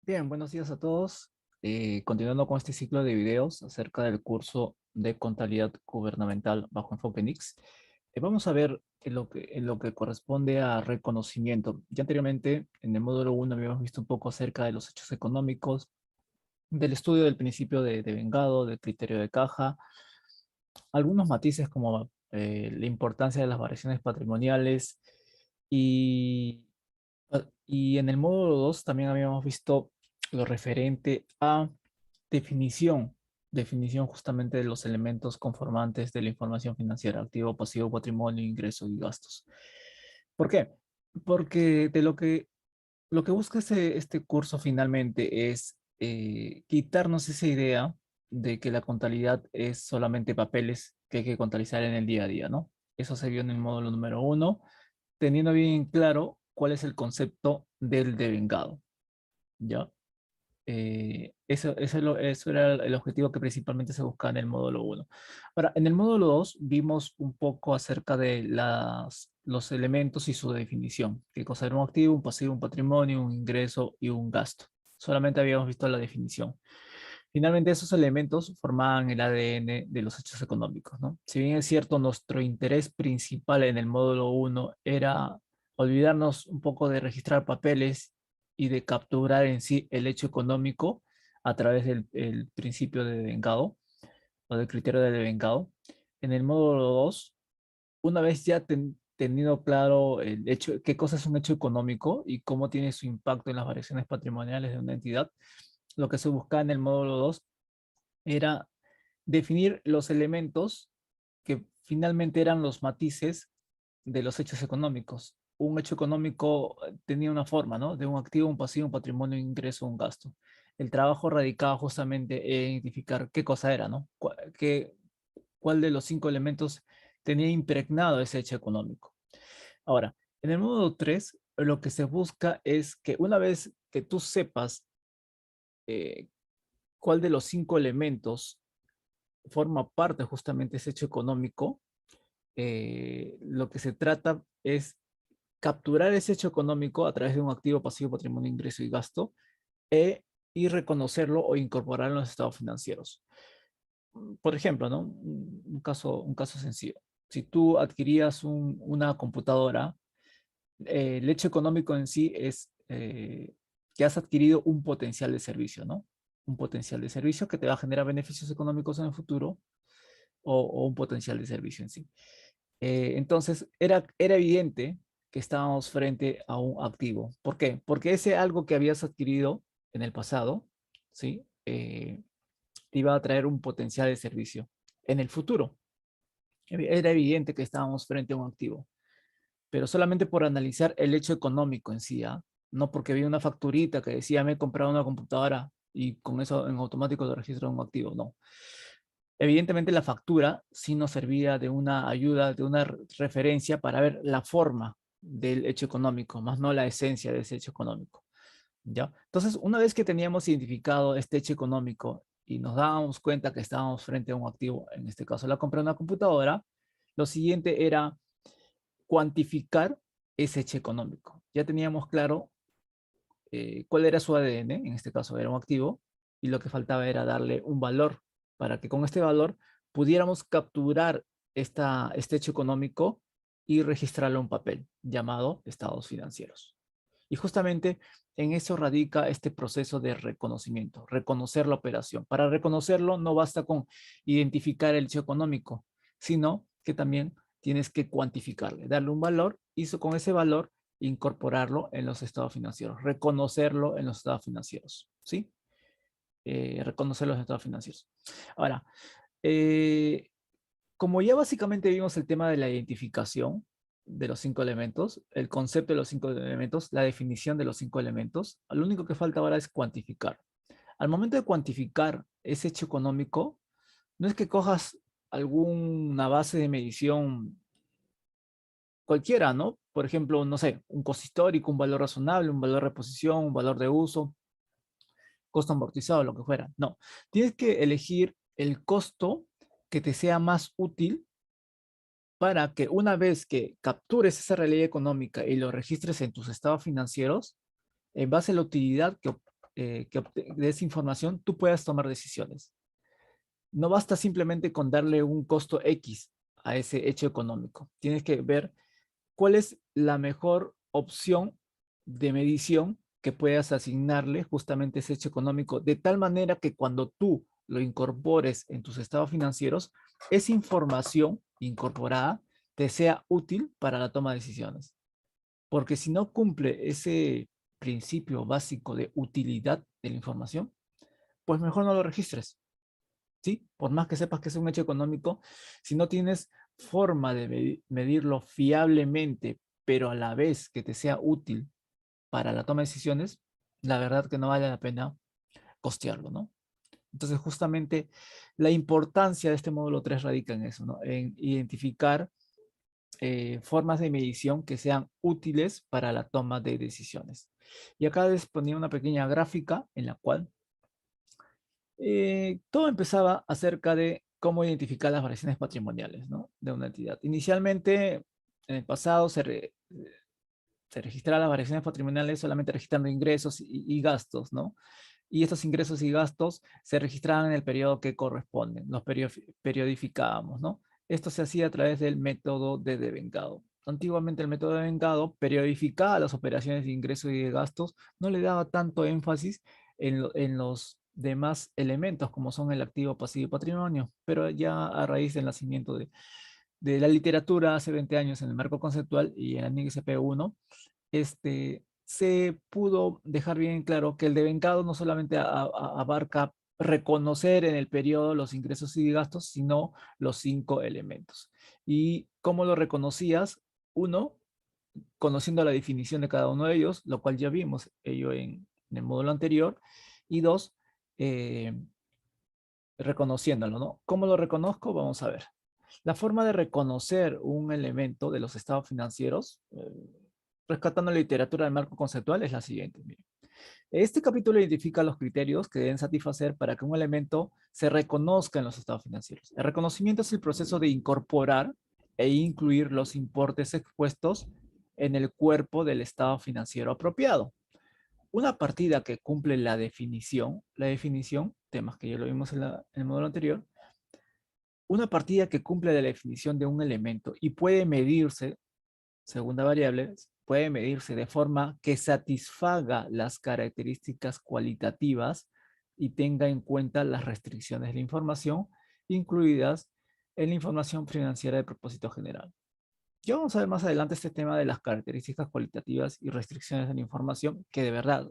Bien, buenos días a todos. Continuando con este ciclo de videos acerca del curso de contabilidad gubernamental bajo enfoque NICS, vamos a ver en lo que corresponde a reconocimiento. Ya anteriormente, en el módulo 1 habíamos visto un poco acerca de los hechos económicos, del estudio del principio de vengado, del criterio de caja, algunos matices como la importancia de las variaciones patrimoniales y y en el módulo 2 también habíamos visto lo referente a definición, definición justamente de los elementos conformantes de la información financiera, activo, pasivo, patrimonio, ingresos y gastos. ¿Por qué? Porque lo que busca este curso finalmente es quitarnos esa idea de que la contabilidad es solamente papeles que hay que contabilizar en el día a día, ¿no? Eso se vio en el módulo número 1 teniendo bien claro cuál es el concepto del devengado, ¿ya? Eso era el objetivo que principalmente se buscaba en el módulo 1. Ahora, en el módulo 2 vimos un poco acerca de los elementos y su definición. ¿Qué cosa era un activo, un pasivo, un patrimonio, un ingreso y un gasto? Solamente habíamos visto la definición. Finalmente, esos elementos formaban el ADN de los hechos económicos, ¿no? Si bien es cierto, nuestro interés principal en el módulo 1 era olvidarnos un poco de registrar papeles y de capturar en sí el hecho económico a través del el principio de vengado o del criterio de vengado. En el módulo 2, una vez ya tenido claro el hecho, qué cosa es un hecho económico y cómo tiene su impacto en las variaciones patrimoniales de una entidad, lo que se buscaba en el módulo 2 era definir los elementos que finalmente eran los matices de los hechos económicos. Un hecho económico tenía una forma, ¿no? De un activo, un pasivo, un patrimonio, un ingreso, un gasto. El trabajo radicaba justamente en identificar qué cosa era, ¿no? ¿Cuál de los 5 elementos tenía impregnado ese hecho económico? Ahora, en el módulo 3, lo que se busca es que una vez que tú sepas eh, cuál de los 5 elementos forma parte justamente de ese hecho económico, lo que se trata es capturar ese hecho económico a través de un activo, pasivo, patrimonio, ingreso y gasto, e, y reconocerlo o incorporarlo en los estados financieros. Por ejemplo, ¿no? Un caso sencillo. Si tú adquirías una computadora, el hecho económico en sí es que has adquirido un potencial de servicio, ¿no? Un potencial de servicio que te va a generar beneficios económicos en el futuro o un potencial de servicio en sí. Entonces, era evidente que estábamos frente a un activo. ¿Por qué? Porque ese algo que habías adquirido en el pasado, ¿sí? Te iba a traer un potencial de servicio en el futuro. Era evidente que estábamos frente a un activo, pero solamente por analizar el hecho económico en sí, ¿ah? No porque había una facturita que decía me he comprado una computadora y con eso en automático lo registro un activo, no. Evidentemente la factura sí nos servía de una ayuda, de una referencia para ver la forma del hecho económico, más no la esencia de ese hecho económico, ¿ya? Entonces, una vez que teníamos identificado este hecho económico y nos dábamos cuenta que estábamos frente a un activo, en este caso la compra de una computadora, lo siguiente era cuantificar ese hecho económico. Ya teníamos claro cuál era su ADN, en este caso era un activo, y lo que faltaba era darle un valor para que con este valor pudiéramos capturar este hecho económico y registrarlo en papel, llamado estados financieros. Y justamente en eso radica este proceso de reconocimiento, reconocer la operación. Para reconocerlo no basta con identificar el hecho económico, sino que también tienes que cuantificarle, darle un valor y con ese valor incorporarlo en los estados financieros, reconocerlo en los estados financieros, ¿sí? Reconocer los estados financieros. Ahora, eh, como ya básicamente vimos el tema de la identificación de los 5 elementos, el concepto de los 5 elementos, la definición de los 5 elementos, lo único que falta ahora es cuantificar. Al momento de cuantificar ese hecho económico, no es que cojas alguna base de medición cualquiera, ¿no? Por ejemplo, no sé, un costo histórico, un valor razonable, un valor de reposición, un valor de uso, costo amortizado, lo que fuera. No, tienes que elegir el costo que te sea más útil para que una vez que captures esa realidad económica y lo registres en tus estados financieros, en base a la utilidad de esa información tú puedas tomar decisiones. No basta simplemente con darle un costo X a ese hecho económico. Tienes que ver cuál es la mejor opción de medición que puedas asignarle justamente ese hecho económico, de tal manera que cuando tú lo incorpores en tus estados financieros, esa información incorporada te sea útil para la toma de decisiones. Porque si no cumple ese principio básico de utilidad de la información, pues mejor no lo registres. ¿Sí? Por más que sepas que es un hecho económico, si no tienes forma de medirlo fiablemente, pero a la vez que te sea útil para la toma de decisiones, la verdad que no vale la pena costearlo, ¿no? Entonces, justamente la importancia de este módulo 3 radica en eso, ¿no? En identificar formas de medición que sean útiles para la toma de decisiones. Y acá les ponía una pequeña gráfica en la cual todo empezaba acerca de cómo identificar las variaciones patrimoniales, ¿no? De una entidad. Inicialmente, en el pasado, se registraban las variaciones patrimoniales solamente registrando ingresos y gastos, ¿no? Y estos ingresos y gastos se registraban en el periodo que corresponden, los periodificábamos, ¿no? Esto se hacía a través del método de devengado. Antiguamente el método de devengado periodificaba las operaciones de ingresos y de gastos, no le daba tanto énfasis en los demás elementos como son el activo, pasivo y patrimonio, pero ya a raíz del nacimiento de la literatura hace 20 años en el marco conceptual y en la NICP 1, se pudo dejar bien claro que el devengado no solamente abarca reconocer en el periodo los ingresos y gastos, sino los 5 elementos. ¿Y cómo lo reconocías? Uno, conociendo la definición de cada uno de ellos, lo cual ya vimos ello en el módulo anterior. Y dos, eh, reconociéndolo, ¿no? ¿Cómo lo reconozco? Vamos a ver. La forma de reconocer un elemento de los estados financieros, rescatando la literatura del marco conceptual, es la siguiente. Miren. Este capítulo identifica los criterios que deben satisfacer para que un elemento se reconozca en los estados financieros. El reconocimiento es el proceso de incorporar e incluir los importes expuestos en el cuerpo del estado financiero apropiado. Una partida que cumple la definición, temas que ya lo vimos en el módulo anterior, una partida que cumple la definición de un elemento y puede medirse, segunda variable, puede medirse de forma que satisfaga las características cualitativas y tenga en cuenta las restricciones de la información incluidas en la información financiera de propósito general. Ya vamos a ver más adelante este tema de las características cualitativas y restricciones de la información, que de verdad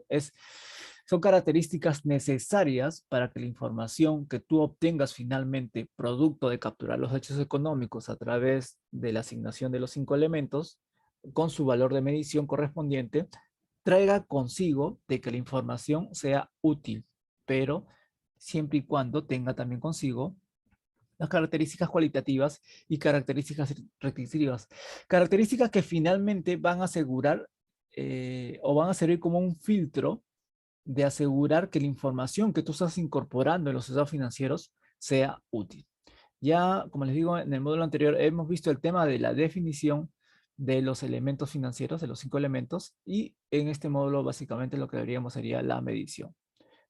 son características necesarias para que la información que tú obtengas finalmente, producto de capturar los hechos económicos a través de la asignación de los 5 elementos, con su valor de medición correspondiente, traiga consigo de que la información sea útil, pero siempre y cuando tenga también consigo las características cualitativas y características restrictivas. Características que finalmente van a asegurar o van a servir como un filtro de asegurar que la información que tú estás incorporando en los estados financieros sea útil. Ya, como les digo, en el módulo anterior hemos visto el tema de la definición de los elementos financieros, de los 5 elementos, y en este módulo básicamente lo que veríamos sería la medición.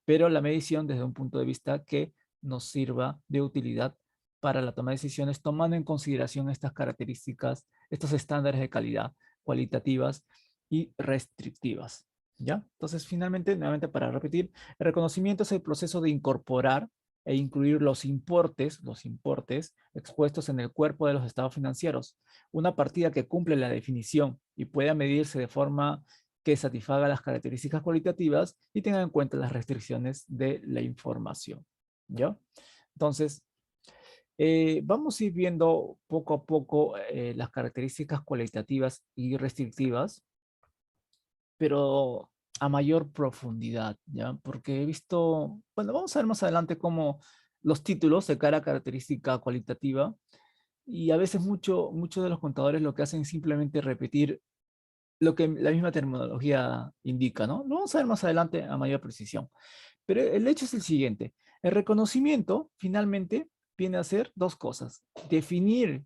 Pero la medición desde un punto de vista que nos sirva de utilidad para la toma de decisiones, tomando en consideración estas características, estos estándares de calidad cualitativas y restrictivas. ¿Ya? Entonces, finalmente, nuevamente para repetir, el reconocimiento es el proceso de incorporar e incluir los importes expuestos en el cuerpo de los estados financieros. Una partida que cumple la definición y pueda medirse de forma que satisfaga las características cualitativas y tenga en cuenta las restricciones de la información. ¿Ya? Entonces, vamos a ir viendo poco a poco las características cualitativas y restrictivas, pero a mayor profundidad, ¿ya? Porque he visto, bueno, vamos a ver más adelante cómo los títulos de cada característica cualitativa y a veces muchos de los contadores lo que hacen es simplemente repetir lo que la misma terminología indica, ¿no? Lo vamos a ver más adelante a mayor precisión. Pero el hecho es el siguiente. El reconocimiento finalmente viene a ser dos cosas. Definir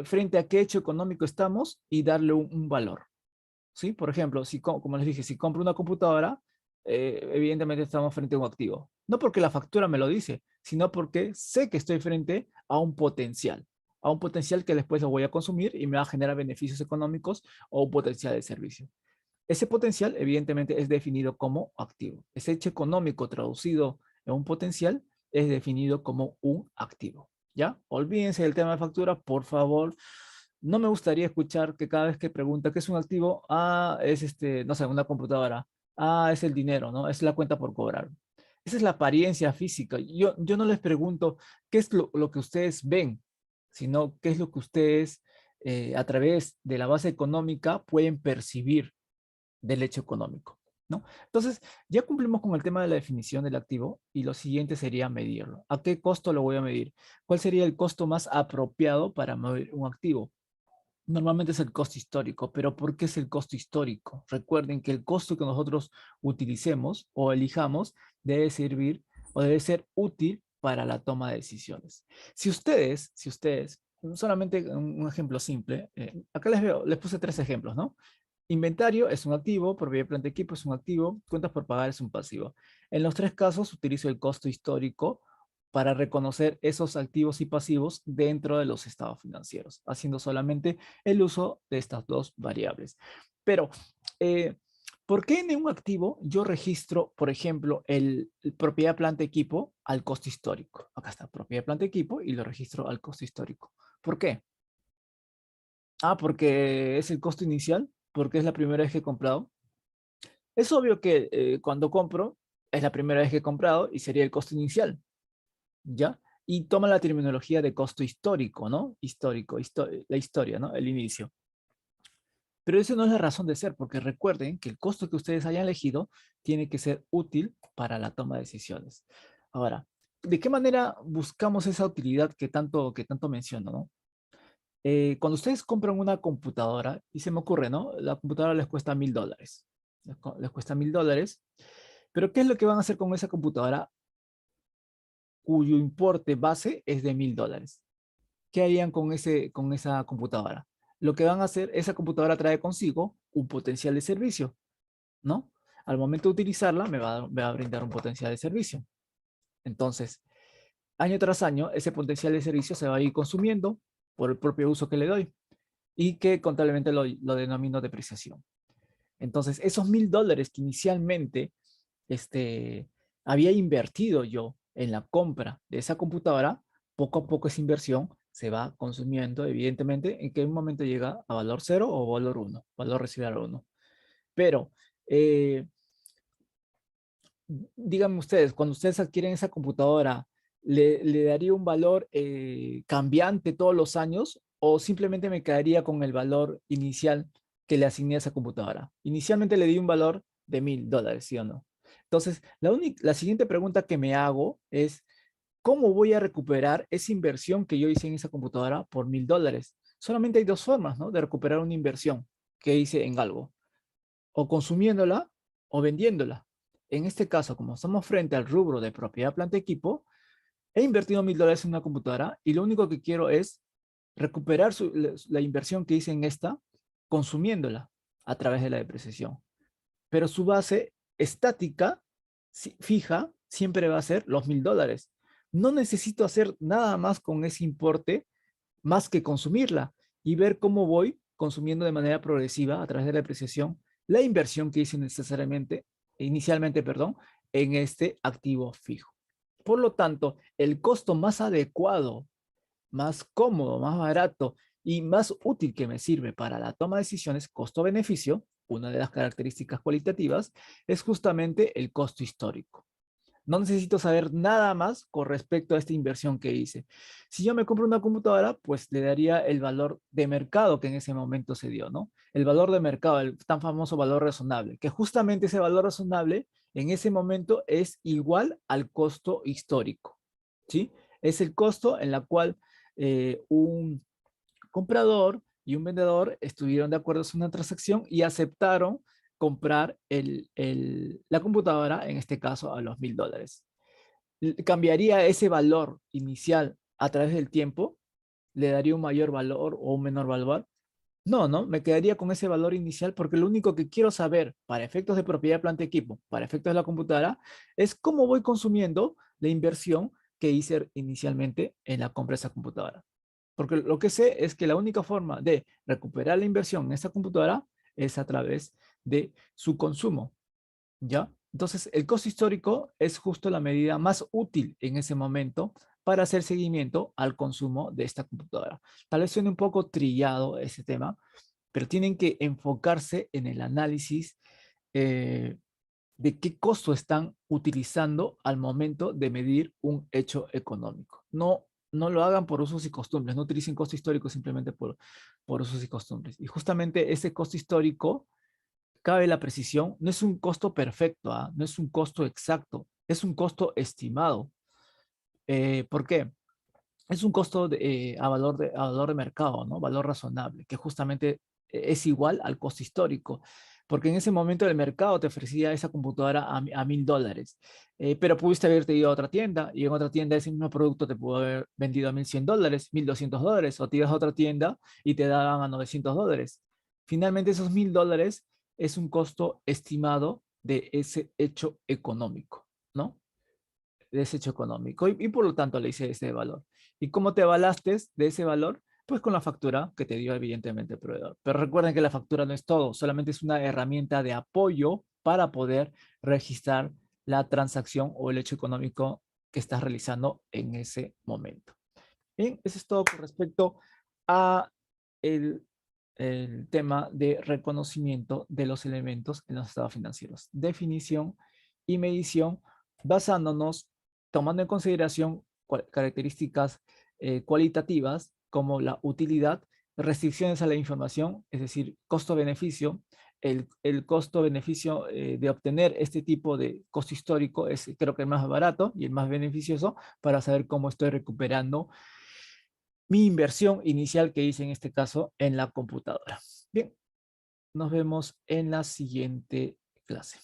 frente a qué hecho económico estamos y darle un valor. ¿Sí? Por ejemplo, si, como les dije, si compro una computadora, evidentemente estamos frente a un activo. No porque la factura me lo dice, sino porque sé que estoy frente a un potencial que después lo voy a consumir y me va a generar beneficios económicos o un potencial de servicio. Ese potencial, evidentemente, es definido como activo. Ese hecho económico traducido en un potencial es definido como un activo. ¿Ya? Olvídense del tema de factura, por favor. No me gustaría escuchar que cada vez que pregunta qué es un activo, es no sé, una computadora. Es el dinero, ¿no? Es la cuenta por cobrar. Esa es la apariencia física. Yo no les pregunto qué es lo que ustedes ven, sino qué es lo que ustedes a través de la base económica pueden percibir del hecho económico, ¿no? Entonces, ya cumplimos con el tema de la definición del activo y lo siguiente sería medirlo. ¿A qué costo lo voy a medir? ¿Cuál sería el costo más apropiado para medir un activo? Normalmente es el costo histórico, pero ¿por qué es el costo histórico? Recuerden que el costo que nosotros utilicemos o elijamos debe servir o debe ser útil para la toma de decisiones. Si ustedes, solamente un ejemplo simple, acá les puse 3 ejemplos, ¿no? Inventario es un activo, propiedad de planta de equipo es un activo, cuentas por pagar es un pasivo. En los 3 casos utilizo el costo histórico para reconocer esos activos y pasivos dentro de los estados financieros, haciendo solamente el uso de estas 2 variables. Pero, eh, ¿por qué en un activo yo registro, por ejemplo, el propiedad planta equipo al costo histórico? Acá está, propiedad planta equipo y lo registro al costo histórico. ¿Por qué? Porque es el costo inicial, porque es la primera vez que he comprado. Es obvio que cuando compro, es la primera vez que he comprado y sería el costo inicial, ¿ya? Y toma la terminología de costo histórico, ¿no? Histórico, la historia, ¿no? El inicio. Pero eso no es la razón de ser, porque recuerden que el costo que ustedes hayan elegido tiene que ser útil para la toma de decisiones. Ahora, ¿de qué manera buscamos esa utilidad que tanto menciono, ¿no? Cuando ustedes compran una computadora, y se me ocurre, ¿no? La computadora les cuesta $1000. Les cuesta $1000. Pero ¿qué es lo que van a hacer con esa computadora cuyo importe base es de $1000? ¿Qué harían con esa computadora? Lo que van a hacer, esa computadora trae consigo un potencial de servicio, ¿no? Al momento de utilizarla, me va a brindar un potencial de servicio. Entonces, año tras año, ese potencial de servicio se va a ir consumiendo por el propio uso que le doy y que contablemente lo denomino depreciación. Entonces, esos $1000 que inicialmente había invertido yo en la compra de esa computadora, poco a poco esa inversión se va consumiendo, evidentemente, en que un momento llega a valor 0 o valor 1, valor residual 1. Pero, eh, díganme ustedes, cuando ustedes adquieren esa computadora, ¿le daría un valor cambiante todos los años o simplemente me quedaría con el valor inicial que le asigné a esa computadora? Inicialmente le di un valor de $1000, ¿sí o no? Entonces, la siguiente pregunta que me hago es, ¿cómo voy a recuperar esa inversión que yo hice en esa computadora por $1000? Solamente hay 2 formas, ¿no? De recuperar una inversión que hice en algo, o consumiéndola o vendiéndola. En este caso, como estamos frente al rubro de propiedad, planta, equipo, he invertido $1000 en una computadora y lo único que quiero es recuperar la inversión que hice en esta consumiéndola a través de la depreciación. Pero su base estática, fija, siempre va a ser los $1000. No necesito hacer nada más con ese importe más que consumirla y ver cómo voy consumiendo de manera progresiva a través de la depreciación la inversión que hice inicialmente, perdón, en este activo fijo. Por lo tanto, el costo más adecuado, más cómodo, más barato y más útil que me sirve para la toma de decisiones, costo-beneficio, una de las características cualitativas, es justamente el costo histórico. No necesito saber nada más con respecto a esta inversión que hice. Si yo me compro una computadora, pues le daría el valor de mercado que en ese momento se dio, ¿no? El valor de mercado, el tan famoso valor razonable, que justamente ese valor razonable en ese momento es igual al costo histórico, ¿sí? Es el costo en la cual un comprador y un vendedor estuvieron de acuerdo en una transacción y aceptaron comprar la computadora, en este caso, a los $1000. ¿Cambiaría ese valor inicial a través del tiempo? ¿Le daría un mayor valor o un menor valor? No, me quedaría con ese valor inicial porque lo único que quiero saber para efectos de propiedad, planta y equipo, para efectos de la computadora, es cómo voy consumiendo la inversión que hice inicialmente en la compra de esa computadora. Porque lo que sé es que la única forma de recuperar la inversión en esa computadora es a través de su consumo, ¿ya? Entonces, el costo histórico es justo la medida más útil en ese momento para hacer seguimiento al consumo de esta computadora. Tal vez suene un poco trillado ese tema, pero tienen que enfocarse en el análisis eh, de qué costo están utilizando al momento de medir un hecho económico. No lo hagan por usos y costumbres, no utilicen costo histórico simplemente por usos y costumbres. Y justamente ese costo histórico, cabe la precisión, no es un costo perfecto, ¿ah? No es un costo exacto, es un costo estimado. ¿Por qué? Es un costo a valor de mercado, ¿no? Valor razonable, que justamente es igual al costo histórico, porque en ese momento el mercado te ofrecía esa computadora a $1.000, pero pudiste haberte ido a otra tienda y en otra tienda ese mismo producto te pudo haber vendido a $1.100, $1.200, o te ibas a otra tienda y te daban a $900. Finalmente esos $1.000 es un costo estimado de ese hecho económico, ¿no? De ese hecho económico y por lo tanto le hice ese valor. ¿Y cómo te avalaste de ese valor? Pues con la factura que te dio evidentemente el proveedor. Pero recuerden que la factura no es todo, solamente es una herramienta de apoyo para poder registrar la transacción o el hecho económico que estás realizando en ese momento. Bien, eso es todo con respecto a el, el tema de reconocimiento de los elementos en los estados financieros. Definición y medición basándonos, tomando en consideración características cualitativas como la utilidad, restricciones a la información, es decir, costo-beneficio. El costo-beneficio de obtener este tipo de costo histórico es creo que el más barato y el más beneficioso para saber cómo estoy recuperando mi inversión inicial que hice en este caso en la computadora. Bien, nos vemos en la siguiente clase.